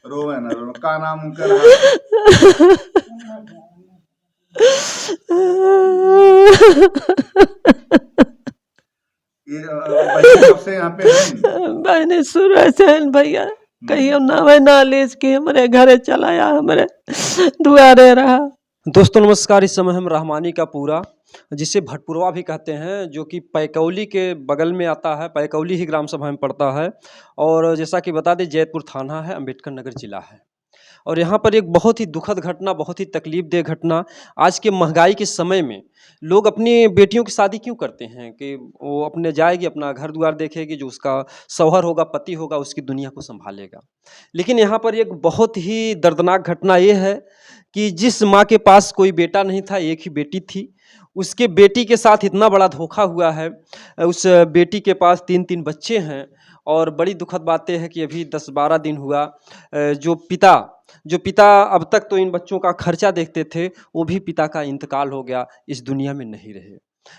रोवे ना रो, का नाम उनका रहा? ये बहन कब से यहाँ पे हैं? बहनी शुरू से हैं भैया, कहियो ना नालिश की हमारे घरे चलाया, हमारे दुआरे रहा। दोस्तों नमस्कार। इस समय हम रहमानी का पूरा, जिसे भटपुरवा भी कहते हैं, जो कि पैकौली के बगल में आता है, पैकौली ही ग्राम सभा में पड़ता है। और जैसा कि बता दें, जैतपुर थाना है, अम्बेडकर नगर जिला है। और यहाँ पर एक बहुत ही दुखद घटना, बहुत ही तकलीफदेह घटना। आज के महंगाई के समय में लोग अपनी बेटियों की शादी क्यों करते हैं कि वो अपने जाएगी, अपना घर द्वार देखेगी, जो उसका शौहर होगा, पति होगा, उसकी दुनिया को संभालेगा। लेकिन यहाँ पर एक बहुत ही दर्दनाक घटना ये है कि जिस माँ के पास कोई बेटा नहीं था, एक ही बेटी थी, उसके बेटी के साथ इतना बड़ा धोखा हुआ है। उस बेटी के पास 3-3 बच्चे हैं। और बड़ी दुखद बात यह है कि अभी 10-12 दिन हुआ, जो पिता अब तक तो इन बच्चों का खर्चा देखते थे, वो भी पिता का इंतकाल हो गया, इस दुनिया में नहीं रहे।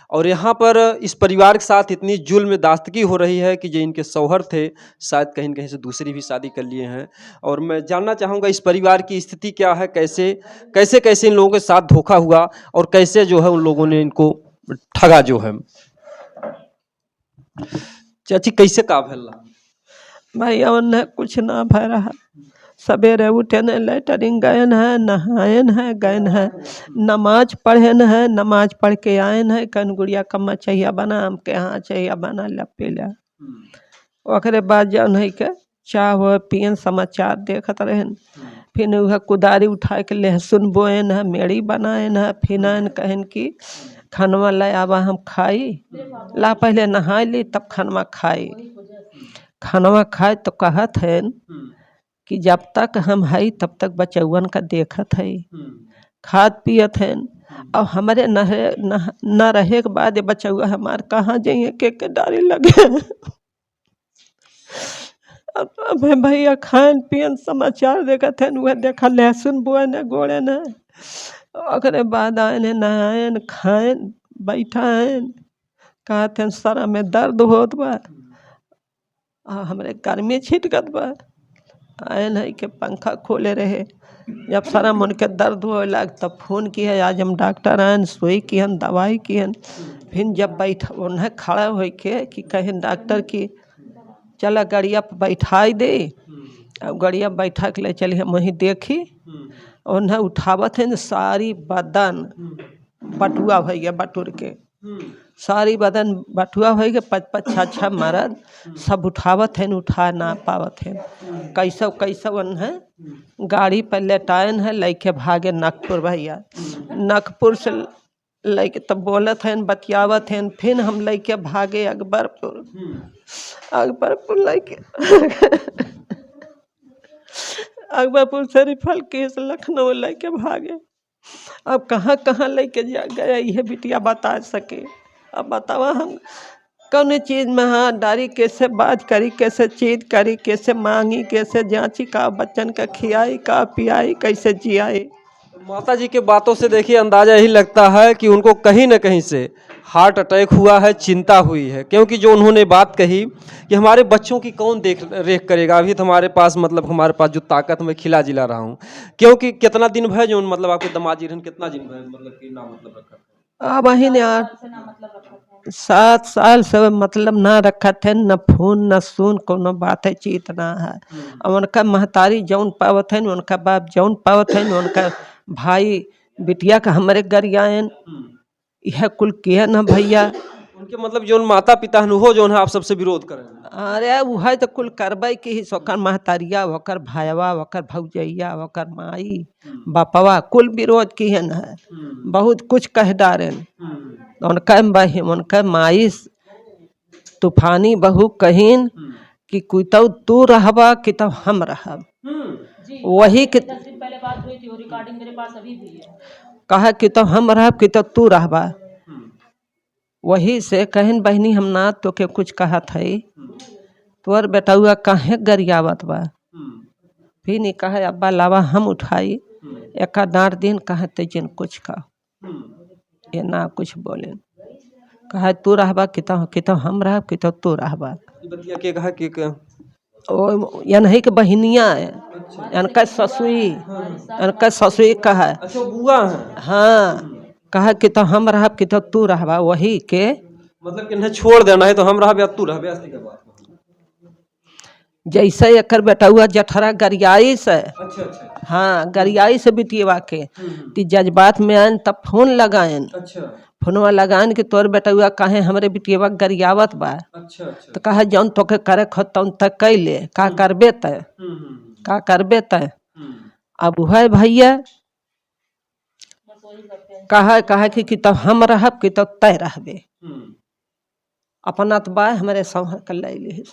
और यहाँ पर इस परिवार के साथ इतनी जुल्म दास्तगी हो रही है कि जो इनके शौहर थे, शायद कहीं न कहीं से दूसरी भी शादी कर लिए हैं। और मैं जानना चाहूँगा इस परिवार की स्थिति क्या है, कैसे इन लोगों के साथ धोखा हुआ और कैसे जो है उन लोगों ने इनको ठगा जो है। चाची कैसे का भला? भैया उन्हें कुछ ना भय रहा, सवेरे उठे न लेटरिंग गयन है, नहायन है, गयन है, नमाज पढ़न है, नमाज पढ़ के आयन है, कन गुड़िया कम्मा चाहिए बना, हम के यहाँ चाहिए बना ला पी ला। ओकरे बाद जौन है के चाह पियन, समाचार देखत रहन। फिर वह कुदारी उठा के लहसुन बोएन है, मेड़ी बनाएन है, फिर कहन की खानवा ले आवा हम खाई, ला पहले नहा ली तब खानवा खाई। खानवा खाए तो कहत है कि जब तक हम हई तब तक बचौवन का देखत है, खाद पियत है। और हमारे न रहे के बाद बचौआ हमार कहाँ जाइए के डारी लगे। अब भैया खान पियन समाचार देखत है, वह देखा लहसुन बोए न गोड़े न। ओकरे बाद आयन नहायन खायन बैठा है, कहते हैं सरा में दर्द होत बा, हमारे गर्मी छिटकत बा। आयन है के पंखा खोले रहे, जब सारा मन के दर्द हो लग तब फोन किया, आज हम डॉक्टर आयन, सुई किहन, दवाई किहन। फिर जब बैठा उन्हें खड़ा हो के कि कहें डॉक्टर की चला गड़िया पर बैठाई दे। अब गड़िया बैठा के ले चली, हम वहीं देखी, उन्हें उठावत है, सारी बदन बटुआ भैया बटुर के, सारी बदन बटुआ हो गए, 5-5-6 मरद सब उठावत है, उठा ना पावत है। कैसा उन्हें गाड़ी पर लेटायन है, लेके भागे नागपुर भैया। नागपुर से लेके तब बोलत है, बतियावत है, फिर हम लेके भागे अकबरपुर लेके अकबरपुर से रिफल केस लखनऊ लेके भागे। अब कहाँ लेके जा गया यह बिटिया बता सके। अब बतावा हम कौन चीज़ में हाँ डारी, कैसे बात करी, कैसे चीज करी, कैसे मांगी, कैसे जांची, का बच्चन का खियाई, का पियाई, कैसे जियाई। माता जी के बातों से देखिए अंदाजा यही लगता है कि उनको कहीं न कहीं से हार्ट अटैक हुआ है, चिंता हुई है। क्योंकि जो उन्होंने बात कही कि हमारे बच्चों की कौन देख रेख करेगा, अभी तो हमारे पास हमारे पास जो ताकत मैं खिला जिला रहा हूँ। क्योंकि कितना दिन भय जो आपके दमाजी रहन, कितना दिन भय कि ना रखा वही ने 7 साल से ना रखा थे, न फोन न सुन, कोनो बात है चीत ना है। उनका महतारी जौन पावत है, उनका बाप जौन पावत है, उनका भाई बिटिया का हमारे गरियान, यह कुल किया न भैया। उनके जो माता पिता हो जो आप सबसे विरोध करें। अरे वह तो कुल करबई की ही, ओकर महतारिया, ओकर भाईवा, ओकर भौजैया, ओकर माई बापवा कुल विरोध की है न है। बहुत कुछ कह डारेन। उनका माई तूफानी बहू कहीन कि कुतो तू रहबा कि तो हम रहब। वही कि पहले बात हुई थी, वो रिकॉर्डिंग मेरे पास अभी भी है। कहा कि तो हम रहब कि तो तू रहबा। वही से कहन बहनी हम ना तो के कुछ कहा था, तोर बेटा हुआ काहे गरियावत बा। फिर नहीं कहा अब्बा लावा हम उठाई, एक डांट दिन कहा तेजन कुछ का ये ना कुछ बोले। कहा तू रहबा कि तो हम रहब कि तो तू रहबा। बतिया के कहा कि वो यनही के बहिनिया है, इनका ससुई कहा है। अच्छा, वो बुआ है। हाँ, कहा कि तो हम रहब कि तो तू रहबा, वही के मतलब कि नहीं छोड़ देना है तो हम रहबे या तू रहबे, ऐसी का बात। जैसे एकर बेटा हुआ जठरा गरियाई से। अच्छा अच्छा। हाँ, गरियाई से बिटियवा के ती जज्बात में आन तब फोन लगाएन। अच्छा फोनवा लगान कि तोर बेटा हुआ काहे हमरे बिटियवा गरियावत बा। अच्छा। अच्छा। तो कहा जौन तोके करे खतौन तक कैले का करबे तय, का करबे तय। अब है भैया कहा कि तब हम रहब कि तब तय रहबे, अपना तो बा हमारे संहर कर ले।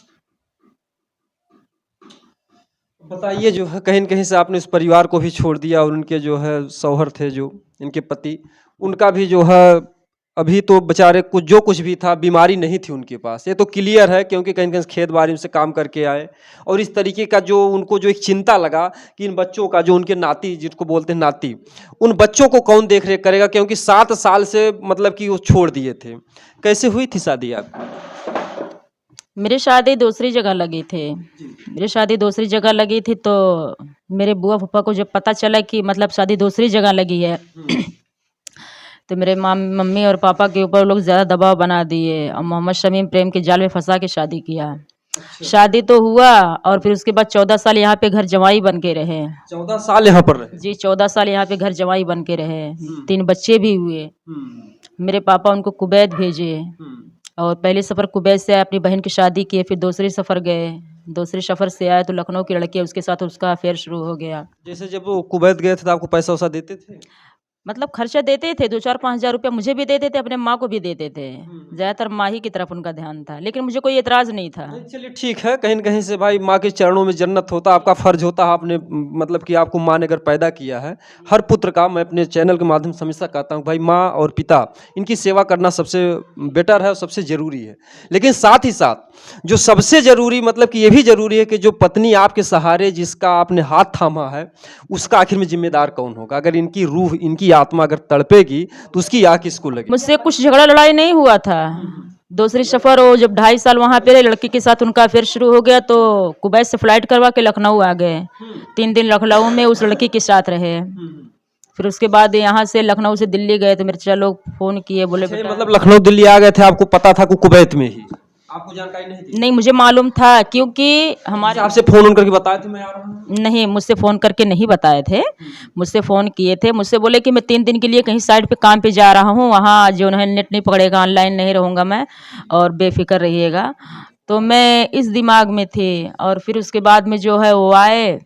बताइए, जो है कहीं न कहीं से आपने उस परिवार को भी छोड़ दिया और उनके जो है शौहर थे, जो इनके पति, उनका भी जो है अभी तो बेचारे कुछ जो कुछ भी था बीमारी नहीं थी उनके पास, ये तो क्लियर है, क्योंकि कहीं कहीं खेत बाड़ी से काम करके आए। और इस तरीके का जो उनको जो एक चिंता लगा कि इन बच्चों का, जो उनके नाती जिसको बोलते हैं नाती, उन बच्चों को कौन देख रेख करेगा, क्योंकि 7 साल से मतलब कि वो छोड़ दिए थे। कैसे हुई थी शादी आपकी? मेरी शादी दूसरी जगह लगी थी। मेरी शादी दूसरी जगह लगी थी तो मेरे बुआ फूफा को जब पता चला कि मतलब शादी दूसरी जगह लगी है तो मेरे मम्मी और पापा के ऊपर लोग ज़्यादा दबाव बना दिए और मोहम्मद शमीम प्रेम के जाल में फंसा के शादी किया। शादी तो हुआ और फिर उसके बाद 14 साल यहाँ पे घर जमाई बन के रहे। 14 साल यहाँ पर रहे? जी, 14 साल यहाँ पे घर जमाई बन के रहे। 3 बच्चे भी हुए। मेरे पापा उनको कुवैत भेजे और पहले सफ़र कुवैत से आए, अपनी बहन की शादी किए, फिर दूसरे सफ़र गए। दूसरे सफ़र से आए तो लखनऊ की लड़की है, उसके साथ उसका अफेयर शुरू हो गया। जैसे जब वो कुवैत गए थे तो आपको पैसा वैसा देते थे? मतलब खर्चा देते थे, 2-4-5 हज़ार रुपया मुझे भी देते थे, अपने माँ को भी देते थे। ज़्यादातर माँ ही की तरफ उनका ध्यान था, लेकिन मुझे कोई एतराज़ नहीं था। चलिए ठीक है, कहीं न कहीं से भाई माँ के चरणों में जन्नत होता, आपका फ़र्ज़ होता है, आपने मतलब कि आपको माँ ने अगर पैदा किया है। हर पुत्र का, मैं अपने चैनल के माध्यम से हमेशा कहता हूँ भाई, माँ और पिता इनकी सेवा करना सबसे बेटर है और सबसे ज़रूरी है। लेकिन साथ ही साथ जो सबसे ज़रूरी, मतलब कि ये भी ज़रूरी है कि जो पत्नी आपके सहारे जिसका आपने हाथ थामा है, उसका आखिर में जिम्मेदार कौन होगा? अगर इनकी रूह, इनकी आत्मा अगर तड़पेगी तो उसकी आग किसको लगेगी? मुझसे कुछ झगड़ा लड़ाई नहीं हुआ था। दूसरी सफ़र वो जब 2.5 साल वहाँ पे रहे, लड़की के साथ उनका अफेयर शुरू हो गया तो कुवैत से फ्लाइट करवा के लखनऊ आ गए। 3 दिन लखनऊ में उस लड़की के साथ रहे। फिर उसके बाद यहाँ से लखनऊ से दिल्ली गए तो मेरे चाचा लोग फ़ोन किए, बोले बेटा, मतलब लखनऊ दिल्ली आ गए थे, आपको पता था कि कुवैत में ही? आपको जानकारी नहीं थी? नहीं, मुझे मालूम था क्योंकि हमारे आपसे फ़ोन करके बताए थे मैं आ रहा हूँ? नहीं, मुझसे फ़ोन करके नहीं बताए थे। मुझसे फ़ोन किए थे, मुझसे बोले कि मैं 3 दिन के लिए कहीं साइड पे काम पे जा रहा हूँ, वहाँ जो है नेट नहीं पकड़ेगा, ऑनलाइन नहीं रहूँगा मैं और बेफ़िक्र रहिएगा। तो मैं इस दिमाग में थी और फिर उसके बाद में जो है वो आए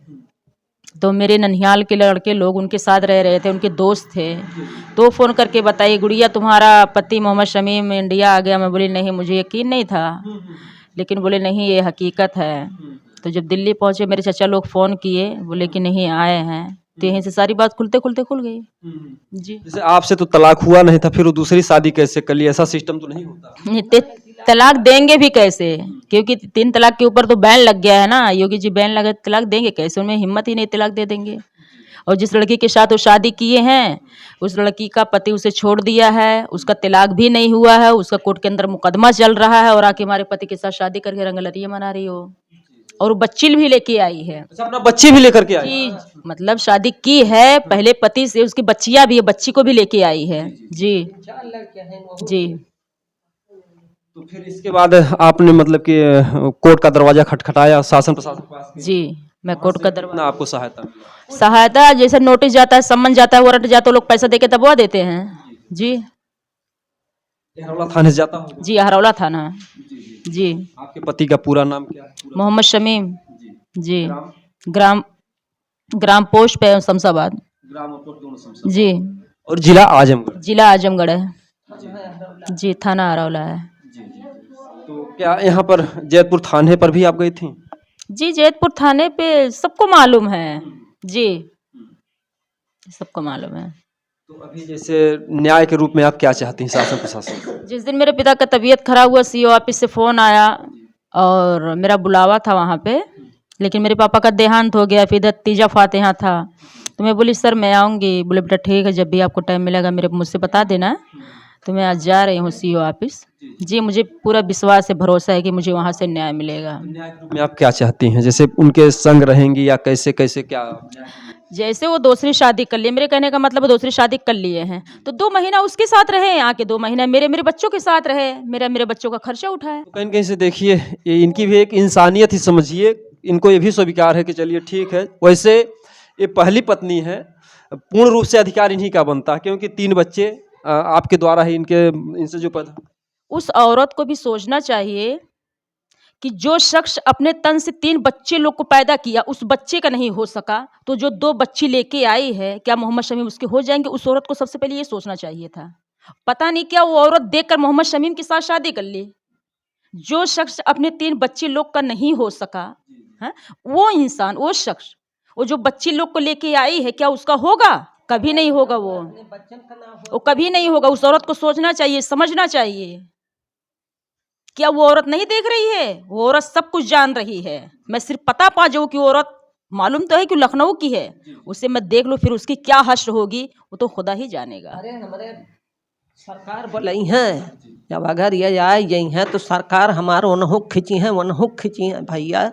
तो मेरे ननिहाल के लड़के लोग उनके साथ रह रहे थे, उनके दोस्त थे, तो फ़ोन करके बताइए गुड़िया तुम्हारा पति मोहम्मद शमीम इंडिया आ गया। मैं बोली नहीं, मुझे यकीन नहीं था, लेकिन बोले नहीं ये हकीकत है। तो जब दिल्ली पहुँचे मेरे चाचा लोग फ़ोन किए, बोले कि नहीं आए हैं, तो यहीं से सारी बात खुलते खुलते खुल गई। जी, जैसे आपसे तो तलाक हुआ नहीं था, फिर वो दूसरी शादी कैसे कर ली? ऐसा सिस्टम तो नहीं होता? नहीं, तलाक देंगे भी कैसे, क्योंकि 3 तलाक के ऊपर तो बैन लग गया है ना, योगी जी बैन लगे, तलाक देंगे कैसे? उनमें हिम्मत ही नहीं, तलाक दे देंगे। और जिस लड़की के साथ वो शादी किए हैं उस लड़की का पति उसे छोड़ दिया है, उसका तलाक भी नहीं हुआ है, उसका कोर्ट के अंदर मुकदमा चल रहा है और आके हमारे पति के साथ शादी करके रंगलरिया मना रही हो और वो बच्ची भी लेके आई है। अच्छा, अपना बच्ची भी लेकर के आई? जी, मतलब शादी की है पहले पति से, उसकी बच्चियां भी है, बच्ची को भी लेके आई है। जी जी। तो फिर इसके बाद आपने मतलब कि कोर्ट का दरवाजा खटखटाया, शासन प्रशासन के पास? जी, मैं कोर्ट का दरवाजा, आपको सहायता मिला? सहायता जैसे नोटिस जाता है, सम्मन जाता है, वारंट जाता है, लोग पैसा देके दबवा देते हैं। जी हरौला थाने से जाता होगा? जी, हरौला थाना। जी, आपके पति का पूरा नाम क्या है? मोहम्मद शमीम। जी, ग्राम पोस्ट पे शमशाबाद। ग्राम और पोस्ट दोनों शमशाबाद। जी, और जिला आजमगढ़? जिला आजमगढ़ है। जी, थाना हरौला है। तो क्या यहाँ पर जैतपुर थाने पर भी आप गई थी? जी, जैतपुर थाने पे सबको मालूम है। जी, सबको मालूम है। तो अभी जैसे न्याय के रूप में आप क्या चाहती हैं शासन प्रशासन से? जिस दिन मेरे पिता का तबीयत खराब हुआ, सीओ ऑफिस से फ़ोन आया और मेरा बुलावा था वहाँ पे, लेकिन मेरे पापा का देहांत हो गया, फिर इधर तीजा फातिहा था, तो मैं बोली सर मैं आऊँगी। बोले बेटा ठीक है, जब भी आपको टाइम मिलेगा मेरे मुझसे बता देना। तो मैं आज जा रही हूँ सीओ ऑफिस। जी, मुझे पूरा विश्वास है, भरोसा है कि मुझे वहाँ से न्याय मिलेगा। न्याय के रूप में आप क्या चाहती हैं? जैसे उनके संग रहेंगी या कैसे-कैसे क्या? जैसे वो दूसरी शादी कर लिए, मेरे कहने का मतलब वो दूसरी शादी कर लिए हैं, तो 2 महीना उसके साथ रहे, आके 2 महीना मेरे बच्चों के साथ रहे, मेरे बच्चों का खर्चा उठाए। तो कहीं न कहीं से देखिए, ये इनकी भी एक इंसानियत ही समझिए, इनको ये भी स्वीकार है कि चलिए ठीक है। वैसे ये पहली पत्नी है, पूर्ण रूप से अधिकार इन्हीं का बनता है क्योंकि 3 बच्चे आपके द्वारा ही इनसे जो पैदा। उस औरत को भी सोचना चाहिए कि जो शख्स अपने तन से 3 बच्चे लोग को पैदा किया, उस बच्चे का नहीं हो सका, तो जो 2 बच्ची लेके आई है, क्या मोहम्मद शमीम उसके हो जाएँगे? उस औरत को सबसे पहले ये सोचना चाहिए था। पता नहीं क्या वो औरत देखकर मोहम्मद शमीम के साथ शादी कर ली। जो शख्स अपने 3 बच्चे लोग का नहीं हो सका, हैं? वो इंसान, वो शख्स, वो जो बच्ची लोग को लेके आई है, क्या उसका होगा? कभी नहीं होगा वो कभी नहीं होगा। उस औरत को सोचना चाहिए, समझना चाहिए। क्या वो औरत नहीं देख रही है? वो औरत सब कुछ जान रही है। मैं सिर्फ पता पा जाऊँ कि वो औरत मालूम तो है कि लखनऊ की है, उसे मैं देख लूँ, फिर उसकी क्या हश्र होगी वो तो खुदा ही जानेगा। अरे हमारे सरकार बोलई हैं, जब अगर ये आई गई हैं तो सरकार हमारे ओनहु खिंची हैं भैया।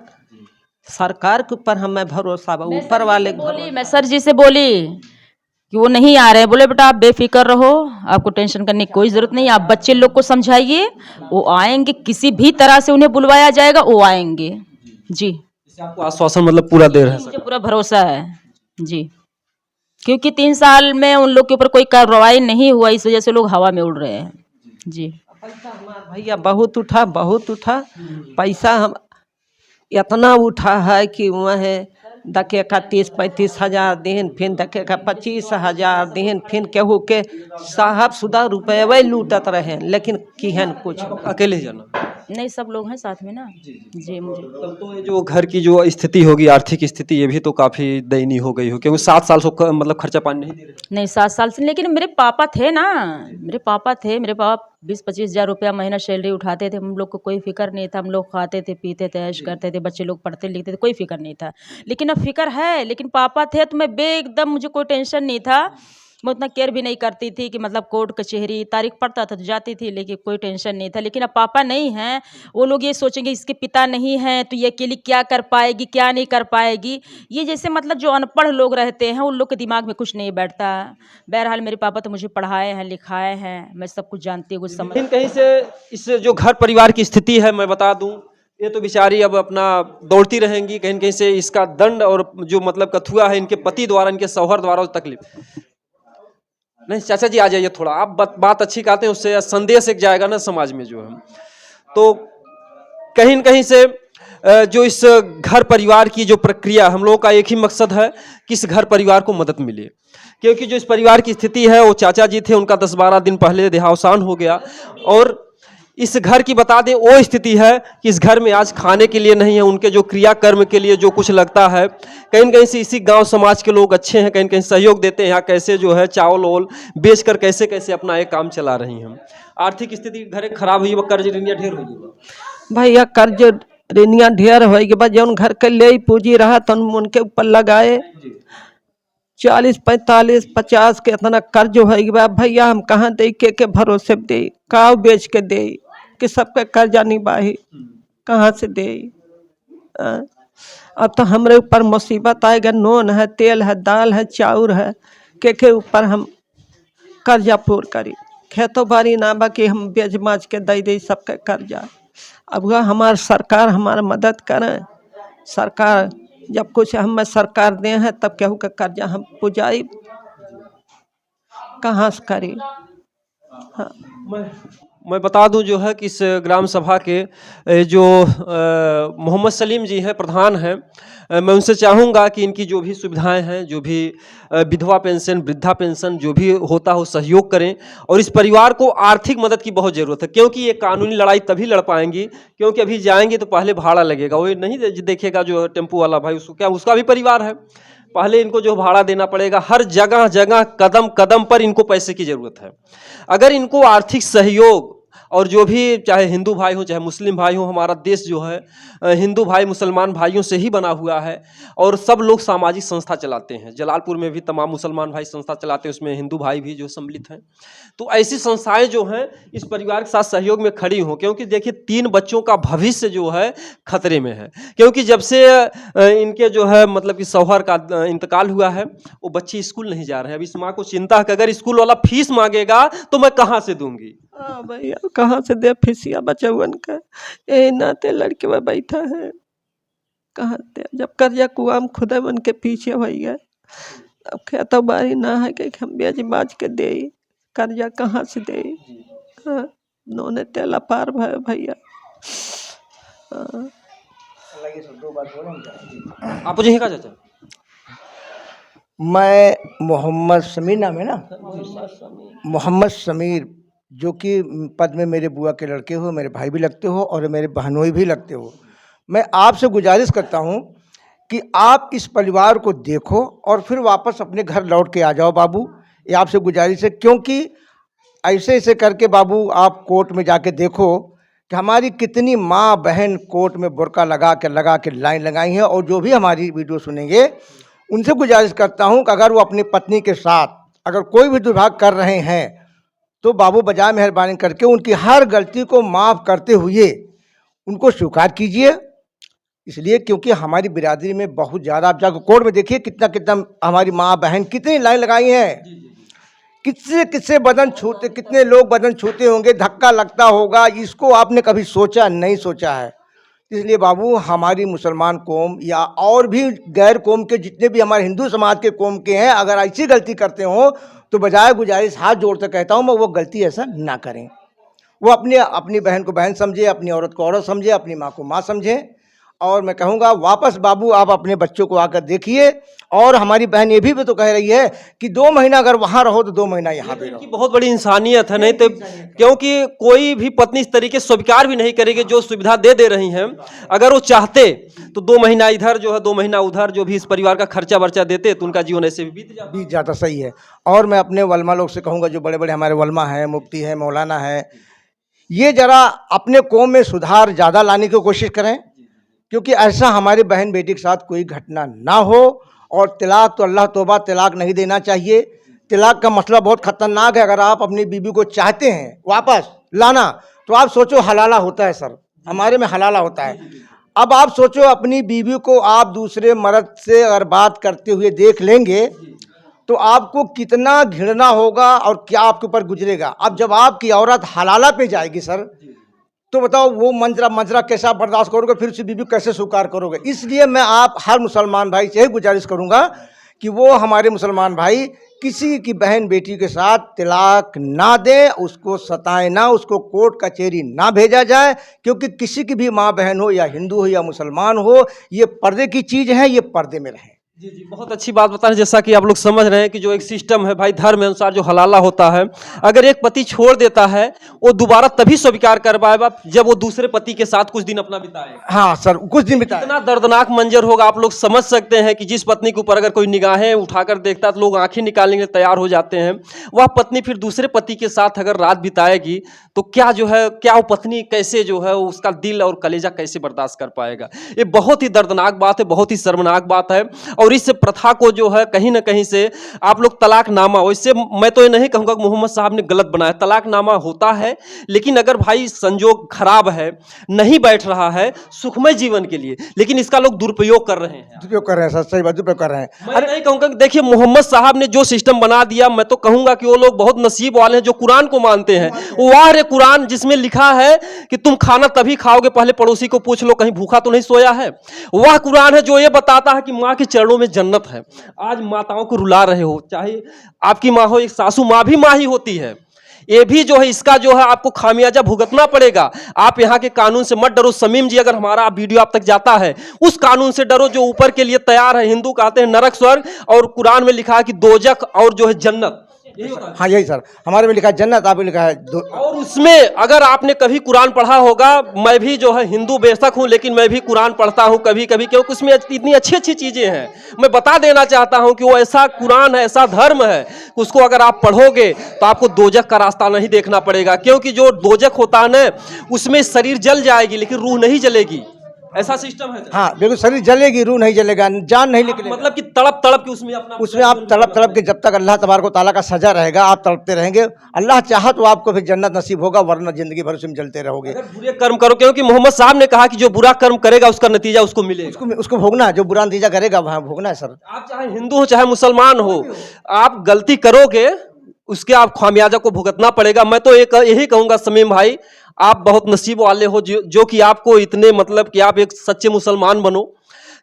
सरकार के ऊपर हमें भरोसा बा, ऊपर वाले के भरोसा। मैं सर जी से बोली कि वो नहीं आ रहे, बोले बेटा आप बेफिक्र रहो, आपको टेंशन करने की कोई जरूरत नहीं, आप बच्चे लोग को समझाइए, वो आएंगे, किसी भी तरह से उन्हें बुलवाया जाएगा, वो आएंगे। जी, इससे आपको आश्वासन मतलब पूरा दे रहे हैं मुझे पूरा भरोसा है जी, क्योंकि 3 साल में उन लोग के ऊपर कोई कार्रवाई नहीं हुआ, इस वजह से लोग हवा में उड़ रहे हैं। जी, पैसा हमारा भैया बहुत उठा पैसा, हम इतना उठा है कि वह दके का 30-35 हजार दिन, फिर दके का 25,000 दिन, फिर केहू के साहब सुधा रुपये वही लूटत रहे, लेकिन किहन कुछ अकेले ही जाना। नहीं सब लोग हैं साथ में ना। जी मुझे तब तो ये जो घर की जो स्थिति होगी, आर्थिक स्थिति, ये भी तो काफी दयनीय हो गई हो क्योंकि 7 साल से मतलब खर्चा पानी नहीं दे रहे। नहीं 7 साल से, लेकिन मेरे पापा थे ना, मेरे पापा 20-25 हज़ार रुपया महीना सैलरी उठाते थे, हम लोग को कोई फिक्र नहीं था, हम लोग खाते थे, पीते थे, ऐश करते थे, बच्चे लोग पढ़ते लिखते थे, कोई फिक्र नहीं था। लेकिन अब फिक्र है, लेकिन पापा थे तो मैं एकदम, मुझे कोई टेंशन नहीं था, मैं उतना केयर भी नहीं करती थी कि मतलब कोर्ट कचहरी तारीख पड़ता था तो जाती थी, लेकिन कोई टेंशन नहीं था। लेकिन अब पापा नहीं हैं, वो लोग ये सोचेंगे इसके पिता नहीं हैं तो ये अकेली क्या कर पाएगी, क्या नहीं कर पाएगी, ये जैसे मतलब जो अनपढ़ लोग रहते हैं उन लोग के दिमाग में कुछ नहीं बैठता। बहरहाल मेरे पापा तो मुझे पढ़ाए हैं, लिखाए हैं, मैं सब कुछ जानती हूँ, कुछ समझ। लेकिन कहीं से इस जो घर परिवार की स्थिति है, मैं बता दूं, ये तो बेचारी अब अपना दौड़ती रहेंगी, कहीं कहीं से इसका दंड और जो मतलब कथुआ है इनके पति द्वारा, इनके शौहर द्वारा तकलीफ नहीं। चाचा जी आ जाइए थोड़ा, आप बात अच्छी कहते हैं, उससे संदेश एक जाएगा ना समाज में जो है। तो कहीं न कहीं से जो इस घर परिवार की जो प्रक्रिया, हम लोगों का एक ही मकसद है कि इस घर परिवार को मदद मिले, क्योंकि जो इस परिवार की स्थिति है, वो चाचा जी थे, उनका 10-12 दिन पहले देहावसान हो गया, और इस घर की बता दें वो स्थिति है कि इस घर में आज खाने के लिए नहीं है, उनके जो क्रियाकर्म के लिए जो कुछ लगता है, कहीं न कहीं से इसी गांव समाज के लोग अच्छे हैं, कहीं न कहीं सहयोग देते हैं, यहाँ कैसे जो है चावल ओल बेच कर कैसे कैसे अपना एक काम चला रही हैं। आर्थिक स्थिति घर खराब हुई, कर्ज ऋणिया ढेर होगी भैया, कर्ज ऋणिया ढेर होगी बा, जौन घर के ले पूंजी रहा तो उनके ऊपर लगाए 40-45-50 के इतना कर्ज होगी बा भैया, हम कहाँ दे के भरोसे दे, काव बेच के दे कि सबके कर्जा निभाही, कहाँ से दे। अब तो हमारे ऊपर मुसीबत आएगा, नून है, तेल है, दाल है, चाउर है, के ऊपर हम कर्जा पूर करी, खेतों बाड़ी ना बाकी हम बेच माच के दे सबके कर्जा। अब वह हमार सरकार हमारा मदद करें, सरकार जब कुछ हमें सरकार दे हैं तब केहू का कर्जा हम पुजाई कहाँ से करी। हाँ। मैं बता दूं जो है कि इस ग्राम सभा के जो मोहम्मद सलीम जी हैं, प्रधान हैं, मैं उनसे चाहूँगा कि इनकी जो भी सुविधाएं हैं, जो भी विधवा पेंशन, वृद्धा पेंशन जो भी होता हो सहयोग करें, और इस परिवार को आर्थिक मदद की बहुत ज़रूरत है, क्योंकि ये कानूनी लड़ाई तभी लड़ पाएंगी क्योंकि अभी जाएंगे तो पहले भाड़ा लगेगा, वो नहीं देखेगा जो टेम्पो वाला भाई, उसको क्या, उसका भी परिवार है, पहले इनको जो भाड़ा देना पड़ेगा, हर जगह जगह कदम कदम पर इनको पैसे की ज़रूरत है। अगर इनको आर्थिक सहयोग और जो भी चाहे हिंदू भाई हो चाहे मुस्लिम भाई हो, हमारा देश जो है हिंदू भाई मुसलमान भाइयों से ही बना हुआ है और सब लोग सामाजिक संस्था चलाते हैं। जलालपुर में भी तमाम मुसलमान भाई संस्था चलाते हैं, उसमें हिंदू भाई भी जो सम्मिलित हैं। तो ऐसी संस्थाएं जो हैं इस परिवार के साथ सहयोग में खड़ी हों, क्योंकि देखिए 3 बच्चों का भविष्य जो है खतरे में है। क्योंकि जब से इनके जो है मतलब कि शौहर का इंतकाल हुआ है वो बच्चे स्कूल नहीं जा रहे हैं। अब इस माँ को चिंता है कि अगर स्कूल वाला फीस मांगेगा तो मैं कहाँ से दूंगी। हाँ भैया, कहाँ से दे फीसिया बचवन का, यही नाते लड़के में बैठा है, कहाँ दे। जब कर्जा कुआ में खुदा मन के पीछे भैया, अब क्या तो बारी ना है कि हम ब्याज बाज के दे, कर्जा कहाँ से दे। हाँ, नोने तेला पार भैया। हाँ। आप मुझे कहा चाचा? मैं मोहम्मद समीर नाम है ना, मोहम्मद समीर, जो कि पद में मेरे बुआ के लड़के हो, मेरे भाई भी लगते हो और मेरे बहनोई भी लगते हो। मैं आपसे गुजारिश करता हूँ कि आप इस परिवार को देखो और फिर वापस अपने घर लौट के आ जाओ बाबू, ये आपसे गुजारिश है। क्योंकि ऐसे ऐसे करके बाबू आप कोर्ट में जाके देखो कि हमारी कितनी माँ बहन कोर्ट में बुर्का लगा के लाइन लगाई हैं। और जो भी हमारी वीडियो सुनेंगे उनसे गुजारिश करता हूं कि अगर वो अपनी पत्नी के साथ अगर कोई भी दुर्भाग्य कर रहे हैं तो बाबू बजाय मेहरबानी करके उनकी हर गलती को माफ़ करते हुए उनको स्वीकार कीजिए। इसलिए क्योंकि हमारी बिरादरी में बहुत ज़्यादा, आप जाकर कोर्ट में देखिए कितना हमारी माँ बहन कितनी लाइन लगाई हैं, किससे बदन छूते, कितने लोग बदन छूते होंगे, धक्का लगता होगा, इसको आपने कभी सोचा नहीं सोचा है। इसलिए बाबू हमारी मुसलमान कौम या और भी गैर कौम के जितने भी हमारे हिंदू समाज के कौम के हैं, अगर ऐसी गलती करते हो तो बजाय गुजारिश हाथ जोड़कर कहता हूँ मैं, वो गलती ऐसा ना करें। वो अपनी बहन को बहन समझे, अपनी औरत को औरत समझे, अपनी माँ को माँ समझे। और मैं कहूँगा वापस बाबू आप अपने बच्चों को आकर देखिए। और हमारी बहन ये भी तो कह रही है कि 2 महीना अगर वहाँ रहो तो 2 महीना यहाँ पे रहो। बहुत बड़ी इंसानियत है, नहीं तो क्योंकि कोई भी पत्नी इस तरीके से स्वीकार भी नहीं करेगी जो सुविधा दे रही हैं। अगर वो चाहते तो 2 महीना इधर जो है 2 महीना उधर जो भी इस परिवार का खर्चा वर्चा देते तो उनका जीवन ऐसे भी बीत जाता। सही है। और मैं अपने वलमा लोग से कहूँगा, जो बड़े बड़े हमारे वलमा हैं, मुफ्ती है, मौलाना है, ये जरा अपने कौम में सुधार ज़्यादा लाने की कोशिश करें, क्योंकि ऐसा हमारे बहन बेटी के साथ कोई घटना ना हो। और तिलाक तो अल्लाह तौबा, तिलाक नहीं देना चाहिए। तिलाक का मसला बहुत ख़तरनाक है। अगर आप अपनी बीवी को चाहते हैं वापस लाना तो आप सोचो हलाला होता है सर, हमारे में हलाला होता है। अब आप सोचो अपनी बीवी को आप दूसरे मर्द से अगर बात करते हुए देख लेंगे तो आपको कितना घृणा होगा और क्या आपके ऊपर गुजरेगा। अब जब आपकी औरत हलाला पे जाएगी सर, तो बताओ वो मंजरा कैसा बर्दाश्त करोगे, फिर उसी बीवी कैसे स्वीकार करोगे। इसलिए मैं आप हर मुसलमान भाई से गुजारिश करूंगा कि वो हमारे मुसलमान भाई किसी की बहन बेटी के साथ तिलाक ना दें, उसको सताएं ना, उसको कोर्ट कचहरी ना भेजा जाए। क्योंकि किसी की भी माँ बहन हो या हिंदू हो या मुसलमान हो, ये पर्दे की चीज़ है, ये पर्दे में रहें। जी जी, बहुत अच्छी बात बता रहे हैं। जैसा कि आप लोग समझ रहे हैं कि जो एक सिस्टम है भाई, धर्म अनुसार जो हलाला होता है, अगर एक पति छोड़ देता है वो दोबारा तभी स्वीकार कर पाएगा जब वो दूसरे पति के साथ कुछ दिन अपना बिताएगा। हाँ सर, कुछ दिन बिताए। इतना दर्दनाक मंजर होगा, आप लोग समझ सकते हैं कि जिस पत्नी के ऊपर अगर कोई निगाहें उठाकर देखता है तो लोग आंखें निकालने के लिए तैयार हो जाते हैं। वह पत्नी फिर दूसरे पति के साथ अगर रात बिताएगी तो क्या जो है, क्या वो पत्नी कैसे जो है उसका दिल और कलेजा कैसे बर्दाश्त कर पाएगा। ये बहुत ही दर्दनाक बात है, बहुत ही शर्मनाक बात है। और इस प्रथा को जो है कहीं ना कहीं से आप लोग तलाकनामा, वैसे मैं तो ये नहीं कहूँगा कि मोहम्मद साहब ने गलत बनाया, तलाकनामा होता है, लेकिन अगर भाई संजोग खराब है, नहीं बैठ रहा है सुखमय जीवन के लिए, लेकिन इसका लोग दुरुपयोग कर रहे हैं। दुरुपयोग कर रहे हैं सर, सही बात, दुरुपयोग कर रहे हैं। मैं नहीं कहूँगा कि देखिए मोहम्मद साहब ने जो सिस्टम बना दिया, मैं तो कहूँगा कि वो लोग बहुत नसीब वाले हैं जो कुरान को मानते हैं। वाह रे कुरान, जिसमें लिखा है कि तुम खाना तभी खाओगे पहले पड़ोसी को पूछ लो कहीं भूखा तो नहीं सोया है। वह कुरान है जो ये बताता है कि माँ के चरणों में जन्नत है। आज माताओं को रुला रहे हो, चाहे आपकी माँ हो, एक सासू माँ भी माँ ही होती है। ये भी जो है इसका जो है आपको खामियाजा भुगतना पड़ेगा। आप यहाँ के कानून से मत डरो। समीम जी, अगर हमारा वीडियो आप तक जाता है उस कानून से डरो जो ऊपर के लिए तैयार है। हिंदू कहते हैं नरक स्वर्ग, और कुरान में लिखा है कि दोजख और जो है जन्नत, यही होता है। हाँ यही सर, हमारे में लिखा है जन्नत, आप में लिखा है और उसमें अगर आपने कभी कुरान पढ़ा होगा, मैं भी जो है हिंदू बेशक हूँ, लेकिन मैं भी कुरान पढ़ता हूँ कभी कभी, क्योंकि उसमें इतनी अच्छी अच्छी चीजें हैं। मैं बता देना चाहता हूँ कि वो ऐसा कुरान है, ऐसा धर्म है, उसको अगर आप पढ़ोगे तो आपको दोजख का रास्ता नहीं देखना पड़ेगा। क्योंकि जो दोजख होता है ना, उसमें शरीर जल जाएगी लेकिन रूह नहीं जलेगी, ऐसा सिस्टम है। हाँ बिल्कुल, शरीर जलेगी, रूह नहीं जलेगा, जान नहीं निकलेगा। मतलब कि तड़प तड़प के उसमें अपना, उसमें आप तड़प तड़प के, जब तक अल्लाह तबारक व तआला का सजा रहेगा आप तड़पते रहेंगे। अल्लाह चाहा तो आपको फिर जन्नत नसीब होगा, वरना जिंदगी भर उसमें जलते रहोगे। अगर बुरे कर्म करो, क्योंकि मोहम्मद साहब ने कहा कि जो बुरा कर्म करेगा उसका नतीजा उसको मिलेगा, उसको भोगना है, जो बुरा नतीजा करेगा वहाँ भोगना है सर। आप चाहे हिंदू हो चाहे मुसलमान हो, आप गलती करोगे उसके आप खामियाजा को भुगतना पड़ेगा। मैं तो एक यही कहूंगा समीम भाई, आप बहुत नसीब वाले हो जो कि आपको इतने, मतलब कि आप एक सच्चे मुसलमान बनो,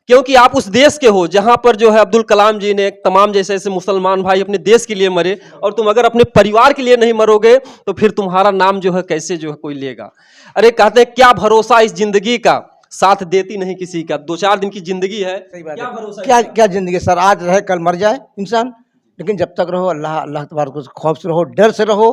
क्योंकि आप उस देश के हो जहां पर जो है अब्दुल कलाम जी ने, तमाम जैसे ऐसे मुसलमान भाई अपने देश के लिए मरे, और तुम अगर अपने परिवार के लिए नहीं मरोगे तो फिर तुम्हारा नाम जो है कैसे जो है कोई लेगा। अरे कहते हैं क्या भरोसा इस जिंदगी का, साथ देती नहीं किसी का। 2-4 दिन की जिंदगी है, क्या भरोसा, क्या जिंदगी सर, आज रहे कल मर जाए इंसान, लेकिन जब तक रहो अल्लाह तबारक से खौफ से रहो, डर से रहो।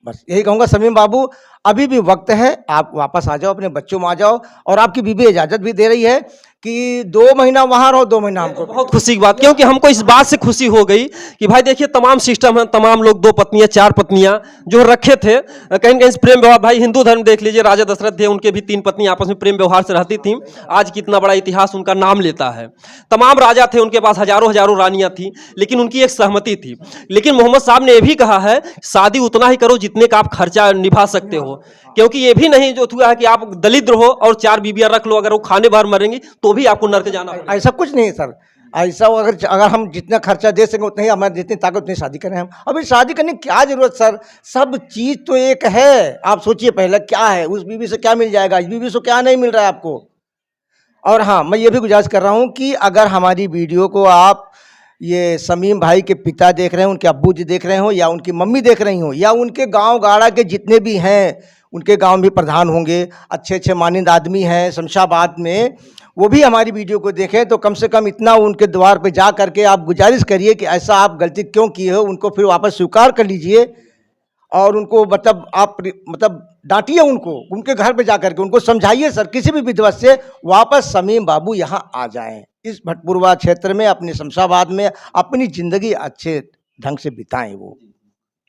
बस यही कहूँगा समीम बाबू, अभी भी वक्त है, आप वापस आ जाओ, अपने बच्चों में आ जाओ। और आपकी बीबी इजाज़त भी दे रही है कि 2 महीना वहाँ रहो, 2 महीना हमको। बहुत खुशी की बात, क्योंकि हमको इस बात से खुशी हो गई कि भाई देखिए तमाम सिस्टम है, तमाम लोग 2 पत्नियां 4 पत्नियां जो रखे थे, कहीं कहीं प्रेम व्यवहार, भाई हिंदू धर्म देख लीजिए, राजा दशरथ थे, उनके भी 3 पत्नी आपस में प्रेम व्यवहार से रहती थी। आज कितना बड़ा इतिहास उनका नाम लेता है। तमाम राजा थे, उनके पास हजारों हजारों रानियां थी, लेकिन उनकी एक सहमति थी। लेकिन मोहम्मद साहब ने यह भी कहा है शादी उतना ही करो जितने का आप खर्चा निभा सकते हो, क्योंकि ये भी नहीं जो हुआ है कि आप दलिद्र हो और 4 बीबियां रख लो, अगर वो खाने बाहर मरेंगी तो भी आपको नर्क जाना पड़ेगा। ऐसा कुछ नहीं है सर, ऐसा अगर हम जितना खर्चा दे सकें उतना ही, हमारी जितनी ताकत उतनी शादी करें हम। अभी शादी करने की क्या जरूरत सर, सब चीज़ तो एक है। आप सोचिए पहले क्या है, उस बीवी से क्या मिल जाएगा, इस बीवी से क्या नहीं मिल रहा है आपको। और हाँ, मैं ये भी गुजारिश कर रहा हूँ कि अगर हमारी वीडियो को आप ये समीम भाई के पिता देख रहे हैं, उनके अब्बू जी देख रहे हो, या उनकी मम्मी देख रही हो, या उनके गांव गाड़ा के जितने भी हैं, उनके गांव में प्रधान होंगे, अच्छे अच्छे मानिंद आदमी हैं शमशाबाद में, वो भी हमारी वीडियो को देखें, तो कम से कम इतना उनके द्वार पे जा करके आप गुजारिश करिए कि ऐसा आप गलती क्यों किए हो, उनको फिर वापस स्वीकार कर लीजिए। और उनको आप डांटिए उनको, उनके घर पे जा करके उनको समझाइए सर, किसी भी विधिवत से वापस समीम बाबू यहाँ आ जाएं, इस भटपुरवा क्षेत्र में, अपने शमशाबाद में अपनी ज़िंदगी अच्छे ढंग से बिताएं। वो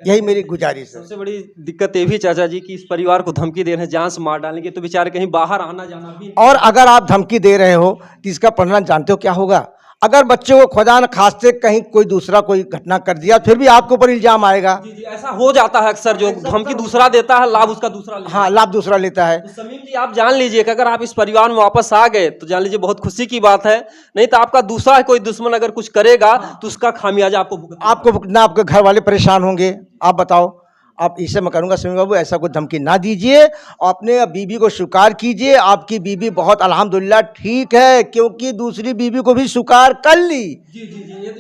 यही मेरी गुजारिश है। सबसे बड़ी दिक्कत ये भी चाचा जी कि इस परिवार को धमकी दे रहे हैं, जान से मार डालेंगे, तो बेचारे कहीं बाहर आना जाना भी। और अगर आप धमकी दे रहे हो तो इसका परिणाम जानते हो क्या होगा? अगर बच्चों को खुदा न खास्ते कहीं कोई दूसरा कोई घटना कर दिया, फिर भी आपके ऊपर इल्जाम आएगा। जी जी, ऐसा हो जाता है अक्सर, जो धमकी दूसरा देता है लाभ उसका दूसरा लेता है। हाँ, लाभ दूसरा लेता है। तो समीम जी आप जान लीजिए कि अगर आप इस परिवार में वापस आ गए तो जान लीजिए बहुत खुशी की बात है, नहीं तो आपका दूसरा कोई दुश्मन अगर कुछ करेगा तो उसका खामियाजा आपको भुगतना, आपके घर वाले परेशान होंगे। आप बताओ, आप इससे मैं करूँगा समीम बाबू ऐसा कोई धमकी ना दीजिए, और अपने बीबी को स्वीकार कीजिए। आपकी बीबी बहुत अल्हम्दुलिल्लाह ठीक है, क्योंकि दूसरी बीबी को भी स्वीकार कर ली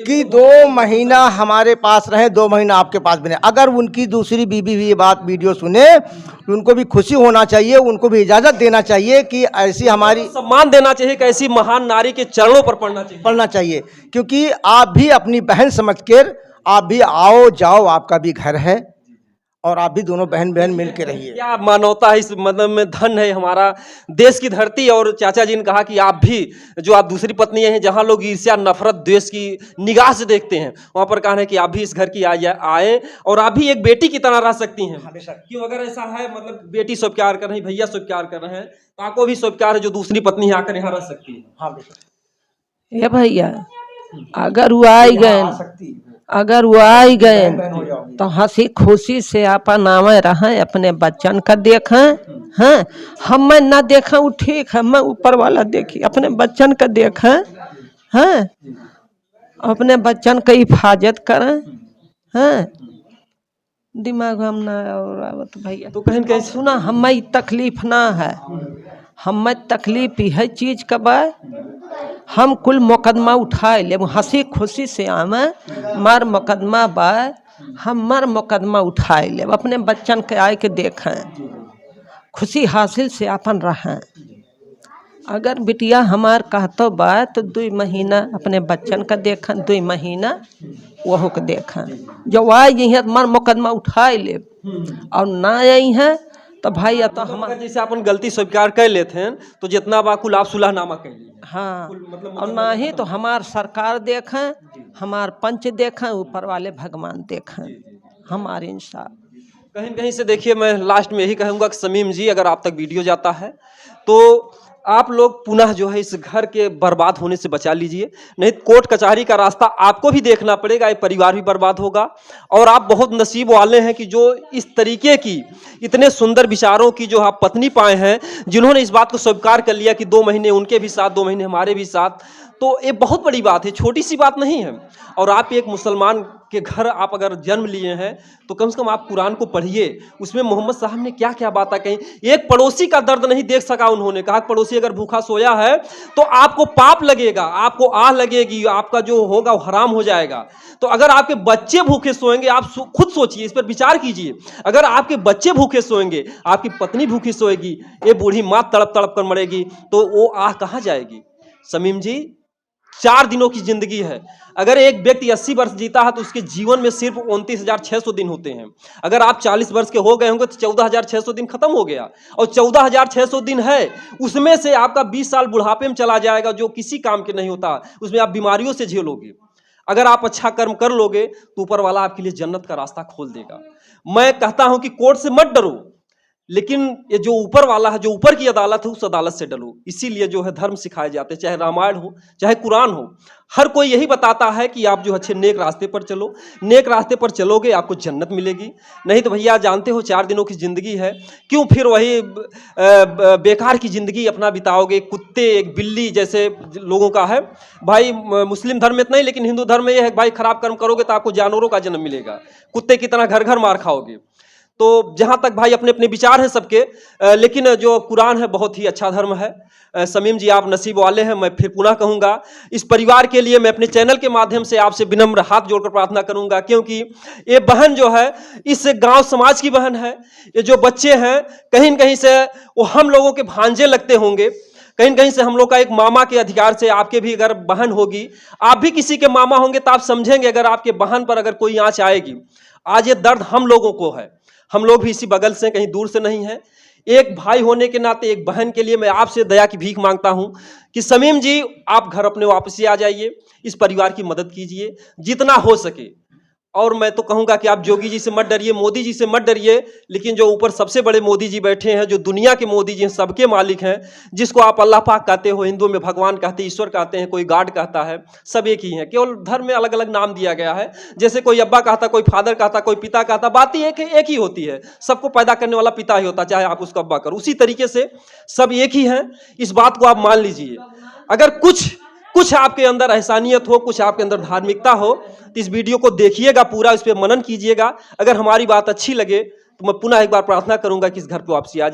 कि 2 महीना हमारे पास रहे, 2 महीना आपके पास बने। अगर उनकी दूसरी बीबी भी ये बात वीडियो सुने तो उनको भी खुशी होना चाहिए, उनको भी इजाज़त देना चाहिए कि ऐसी हमारी सम्मान देना चाहिए कि ऐसी महान नारी के चरणों पर पढ़ना चाहिए, क्योंकि आप भी अपनी बहन समझ कर आप भी आओ जाओ, आपका भी घर है, और आप भी दोनों बहन बहन मिल के रहिए। क्या मानवता है इस मतलब में, धन है हमारा देश की धरती। और चाचा जी ने कहा कि आप भी जो आप दूसरी पत्नी हैं, जहां लोग ईर्ष्या नफरत द्वेष की निगाह से देखते हैं, वहां पर कहा है कि आप भी इस घर की आए और आप भी एक बेटी की तरह रह सकती हैं। क्यों अगर ऐसा है, मतलब बेटी सब प्यार कर रही है, भैया सब प्यार कर रहे हैं, तो आपको भी सब प्यार है जो दूसरी पत्नी आकर यहाँ रह सकती है। हाँ ये भैया अगर वो आई गए, अगर वो आई गए तो हंसी खुशी से अपन आवे रहें, अपने बच्चन का देखें। हाँ, हम ना देखें वो ठीक है, मैं ऊपर वाला देखी, अपने बच्चन का देखें। हाँ, अपने बच्चन का हिफाजत करें। हाँ, दिमाग हम ना और आवत भैया तो कहीं कहीं सुना, हमें तकलीफ ना है, हमें तकलीफ ही है चीज का बा, हम कुल मुकदमा उठाए ले, हंसी खुशी से आवे, मार मुकदमा बा, हम मर मुकदमा उठाए ले, अपने बच्चन के आए के देखें, खुशी हासिल से अपन रहें। अगर बिटिया हमार कहतो बा तो 2 महीना अपने बच्चन का देखन, 2 महीना वह के देखन। जब आई है मर मुकदमा उठाए ले और ना आई है तो भाई तो हम अगर जैसे अपन गलती स्वीकार कर लेते हैं तो जितना बा कुल आप सुलहनामा कर लीजिए। हाँ, और ना ही तो हमार सरकार देखें, हमार पंच देखें, ऊपर वाले भगवान देखें हमारे इंसाफ। कहीं कहीं से देखिए, मैं लास्ट में यही कहूँगा कि समीम जी अगर आप तक वीडियो जाता है तो आप लोग पुनः जो है इस घर के बर्बाद होने से बचा लीजिए, नहीं कोर्ट कचहरी का रास्ता आपको भी देखना पड़ेगा, ये परिवार भी बर्बाद होगा। और आप बहुत नसीब वाले हैं कि जो इस तरीके की इतने सुंदर विचारों की जो आप पत्नी पाए हैं, जिन्होंने इस बात को स्वीकार कर लिया कि 2 महीने उनके भी साथ 2 महीने हमारे भी साथ, तो ये बहुत बड़ी बात है, छोटी सी बात नहीं है। और आप एक मुसलमान के घर आप अगर जन्म लिए हैं तो कम से कम आप कुरान को पढ़िए, उसमें मोहम्मद साहब ने क्या क्या बातें कही। एक पड़ोसी का दर्द नहीं देख सका उन्होंने, कहा पड़ोसी अगर भूखा सोया है तो आपको पाप लगेगा, आपको आह लगेगी, आपका जो होगा वो हराम हो जाएगा। तो अगर आपके बच्चे भूखे सोएंगे, आप खुद सोचिए, इस पर विचार कीजिए, अगर आपके बच्चे भूखे सोएंगे, आपकी पत्नी भूखी सोएगी, ये बूढ़ी माँ तड़प तड़प कर मरेगी, तो वो आह कहाँ जाएगी। समीम जी 4 दिनों की जिंदगी है, अगर एक व्यक्ति 80 वर्ष जीता है तो उसके जीवन में सिर्फ 29,600 दिन होते हैं। अगर आप 40 वर्ष के हो गए होंगे तो 14,600 दिन खत्म हो गया, और 14,600 दिन है, उसमें से आपका 20 साल बुढ़ापे में चला जाएगा जो किसी काम के नहीं होता, उसमें आप बीमारियों से झेलोगे। अगर आप अच्छा कर्म कर लोगे तो ऊपर वाला आपके लिए जन्नत का रास्ता खोल देगा। मैं कहता हूं कि कोर्ट से मत डरो, लेकिन ये जो ऊपर वाला है, जो ऊपर की अदालत है, उस अदालत से डरो। इसीलिए जो है धर्म सिखाए जाते हैं, चाहे रामायण हो चाहे कुरान हो, हर कोई यही बताता है कि आप जो अच्छे नेक रास्ते पर चलो, नेक रास्ते पर चलोगे आपको जन्नत मिलेगी। नहीं तो भैया जानते हो 4 दिनों की जिंदगी है, क्यों फिर वही बेकार की जिंदगी अपना बिताओगे। कुत्ते एक बिल्ली जैसे लोगों का है भाई, मुस्लिम धर्म में इतना ही, लेकिन हिंदू धर्म में यह है भाई खराब कर्म करोगे तो आपको जानवरों का जन्म मिलेगा, कुत्ते की तरह घर घर मार खाओगे। तो जहाँ तक भाई अपने अपने विचार हैं सबके, लेकिन जो कुरान है बहुत ही अच्छा धर्म है। समीम जी आप नसीब वाले हैं। मैं फिर पुनः कहूँगा, इस परिवार के लिए मैं अपने चैनल के माध्यम से आपसे विनम्र हाथ जोड़कर प्रार्थना करूँगा, क्योंकि ये बहन जो है इस गांव समाज की बहन है। ये जो बच्चे हैं कहीं न कहीं से वो हम लोगों के भांजे लगते होंगे, कहीं न कहीं से हम लोग का एक मामा के अधिकार से, आपके भी अगर बहन होगी, आप भी किसी के मामा होंगे तो आप समझेंगे अगर आपके बहन पर अगर कोई आँच आएगी। आज ये दर्द हम लोगों को है, हम लोग भी इसी बगल से, कहीं दूर से नहीं है। एक भाई होने के नाते एक बहन के लिए मैं आपसे दया की भीख मांगता हूं कि समीम जी आप घर अपने वापसी आ जाइए, इस परिवार की मदद कीजिए जितना हो सके। और मैं तो कहूंगा कि आप योगी जी से मत डरिए, मोदी जी से मत डरिए, लेकिन जो ऊपर सबसे बड़े मोदी जी बैठे हैं, जो दुनिया के मोदी जी हैं, सबके मालिक हैं, जिसको आप अल्लाह पाक कहते हो, हिंदुओं में भगवान कहते हैं, ईश्वर कहते हैं, कोई गॉड कहता है, सब एक ही हैं, केवल धर्म में अलग अलग नाम दिया गया है। जैसे कोई अब्बा कहता, कोई फादर कहता, कोई पिता कहता, बात ही एक ही होती है, सबको पैदा करने वाला पिता ही होता, चाहे आप उसको अब्बा करो। उसी तरीके से सब एक ही हैं, इस बात को आप मान लीजिए। अगर कुछ आपके अंदर एहसानियत हो, कुछ आपके अंदर धार्मिकता हो, तो इस वीडियो को देखिएगा पूरा, इस पर मनन कीजिएगा। अगर हमारी बात अच्छी लगे तो मैं पुनः एक बार प्रार्थना करूंगा कि इस घर पे वापसी आ जाए।